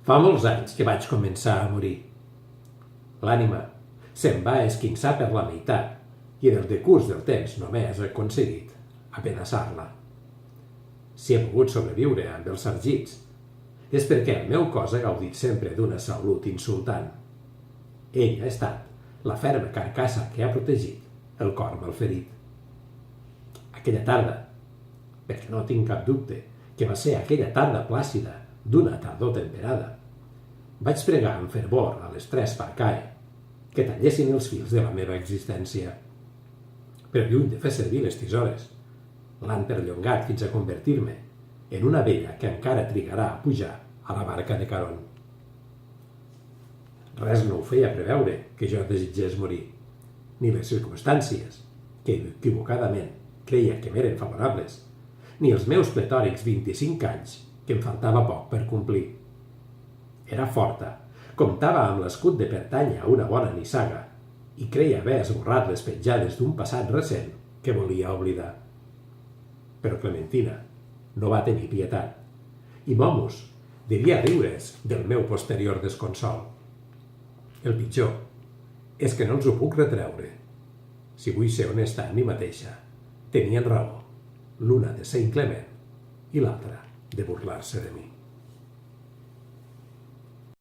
Fa molts anys que vaig començar a morir. L'ànima se'n va esquinçar per la meitat i en el decurs del temps només he aconseguit apedaçar-la. Si he pogut sobreviure amb els sargits és perquè el meu cos ha gaudit sempre d'una salut insultant. Ell ha estat la ferma carcassa que ha protegit el cor malferit. Aquella tarda, perquè no tinc cap dubte que va ser aquella tarda plàcida d'una tardor temperada, vaig pregar amb fervor a les tres Parcae que tallessin els fils de la meva existència. Però lluny de fer servir les tisores, l'han perllongat fins a convertir-me en una vella que encara trigarà a pujar a la barca de Caron. Res no ho feia preveure que jo desitgés morir, ni les circumstàncies, que equivocadament creia que m'eren favorables, ni els meus pletòrics 25 anys, que em faltava poc per complir. Era forta, comptava amb l'escut de pertànyer a una bona nissaga i creia haver esborrat les petjades d'un passat recent que volia oblidar. Però Clementina no va tenir pietat i Momus devia riure's del meu posterior desconsol. El pitjor és que no els ho puc retreure. Si vull ser honesta amb mi mateixa, tenien raó, l'una de ser inclement i l'altra de burlar-se de mi.